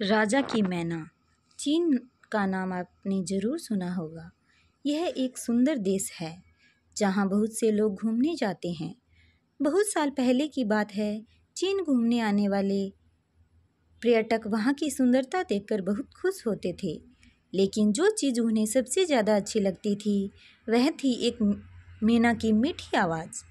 राजा की मैना। चीन का नाम आपने ज़रूर सुना होगा। यह एक सुंदर देश है जहाँ बहुत से लोग घूमने जाते हैं। बहुत साल पहले की बात है, चीन घूमने आने वाले पर्यटक वहाँ की सुंदरता देखकर बहुत खुश होते थे। लेकिन जो चीज़ उन्हें सबसे ज़्यादा अच्छी लगती थी वह थी एक मैना की मीठी आवाज़।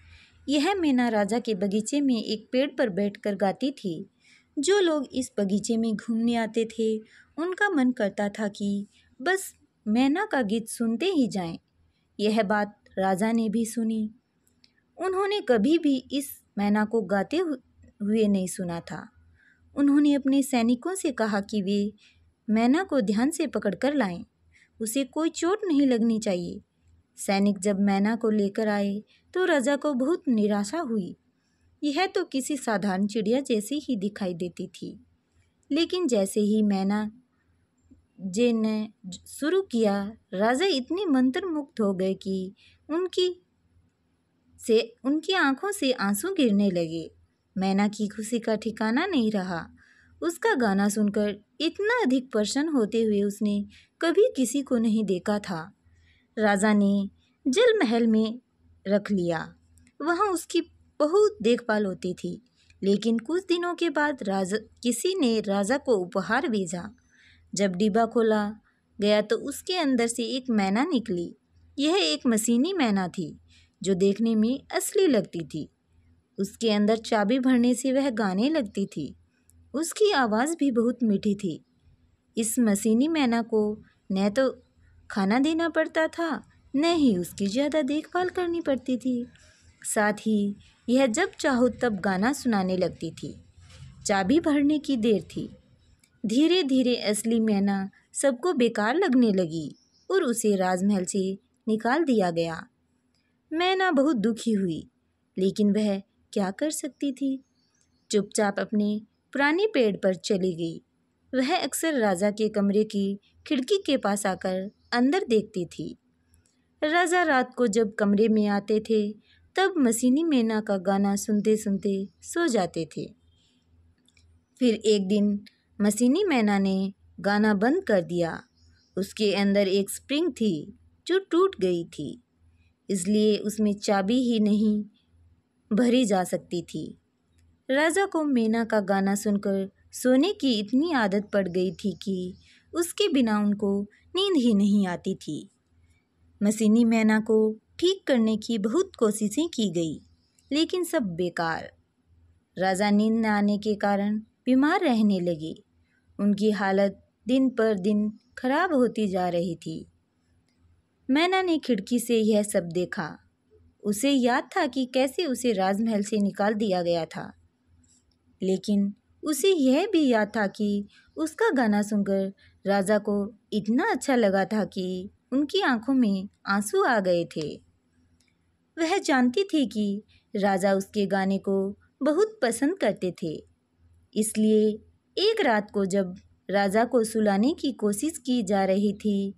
यह मैना राजा के बगीचे में एक पेड़ पर बैठकर गाती थी। जो लोग इस बगीचे में घूमने आते थे उनका मन करता था कि बस मैना का गीत सुनते ही जाएं। यह बात राजा ने भी सुनी। उन्होंने कभी भी इस मैना को गाते हुए नहीं सुना था। उन्होंने अपने सैनिकों से कहा कि वे मैना को ध्यान से पकड़कर लाएं। उसे कोई चोट नहीं लगनी चाहिए। सैनिक जब मैना को लेकर आए तो राजा को बहुत निराशा हुई। यह तो किसी साधारण चिड़िया जैसी ही दिखाई देती थी। लेकिन जैसे ही मैना जे ने शुरू किया, राजा इतने मंत्रमुग्ध हो गए कि उनकी आंखों से आंसू गिरने लगे। मैना की खुशी का ठिकाना नहीं रहा। उसका गाना सुनकर इतना अधिक प्रसन्न होते हुए उसने कभी किसी को नहीं देखा था। राजा ने जल महल में रख लिया। वहाँ उसकी बहुत देखभाल होती थी। लेकिन कुछ दिनों के बाद किसी ने राजा को उपहार भेजा। जब डिब्बा खोला गया तो उसके अंदर से एक मैना निकली। यह एक मशीनी मैना थी जो देखने में असली लगती थी। उसके अंदर चाबी भरने से वह गाने लगती थी। उसकी आवाज़ भी बहुत मीठी थी। इस मशीनी मैना को न तो खाना देना पड़ता था, न ही उसकी ज़्यादा देखभाल करनी पड़ती थी। साथ ही यह जब चाहो तब गाना सुनाने लगती थी। चाबी भरने की देर थी। धीरे धीरे असली मैना सबको बेकार लगने लगी और उसे राजमहल से निकाल दिया गया। मैना बहुत दुखी हुई, लेकिन वह क्या कर सकती थी। चुपचाप अपने पुराने पेड़ पर चली गई। वह अक्सर राजा के कमरे की खिड़की के पास आकर अंदर देखती थी। राजा रात को जब कमरे में आते थे तब मशीनी मैना का गाना सुनते सुनते सो जाते थे। फिर एक दिन मशीनी मैना ने गाना बंद कर दिया। उसके अंदर एक स्प्रिंग थी जो टूट गई थी, इसलिए उसमें चाबी ही नहीं भरी जा सकती थी। राजा को मैना का गाना सुनकर सोने की इतनी आदत पड़ गई थी कि उसके बिना उनको नींद ही नहीं आती थी। मशीनी मैना को ठीक करने की बहुत कोशिशें की गई, लेकिन सब बेकार। राजा नींद न आने के कारण बीमार रहने लगे। उनकी हालत दिन पर दिन खराब होती जा रही थी। मैना ने खिड़की से यह सब देखा। उसे याद था कि कैसे उसे राजमहल से निकाल दिया गया था, लेकिन उसे यह भी याद था कि उसका गाना सुनकर राजा को इतना अच्छा लगा था कि उनकी आंखों में आंसू आ गए थे। वह जानती थी कि राजा उसके गाने को बहुत पसंद करते थे। इसलिए एक रात को जब राजा को सुलाने की कोशिश की जा रही थी,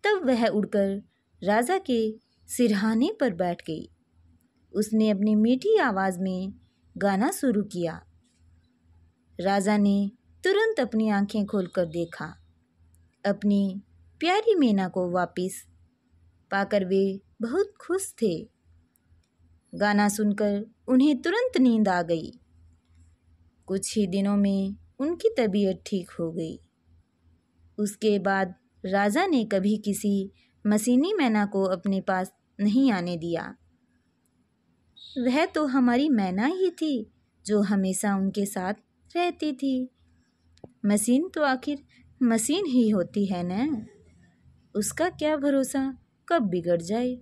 तब वह उड़कर राजा के सिरहाने पर बैठ गई। उसने अपनी मीठी आवाज़ में गाना शुरू किया। राजा ने तुरंत अपनी आंखें खोलकर देखा। अपनी प्यारी मैना को वापस पाकर वे बहुत खुश थे। गाना सुनकर उन्हें तुरंत नींद आ गई। कुछ ही दिनों में उनकी तबीयत ठीक हो गई। उसके बाद राजा ने कभी किसी मशीनी मैना को अपने पास नहीं आने दिया। वह तो हमारी मैना ही थी जो हमेशा उनके साथ रहती थी। मशीन तो आखिर मशीन ही होती है न, उसका क्या भरोसा कब बिगड़ जाए।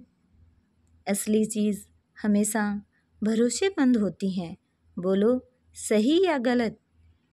असली चीज़ हमेशा भरोसेमंद होती हैं। बोलो सही या गलत?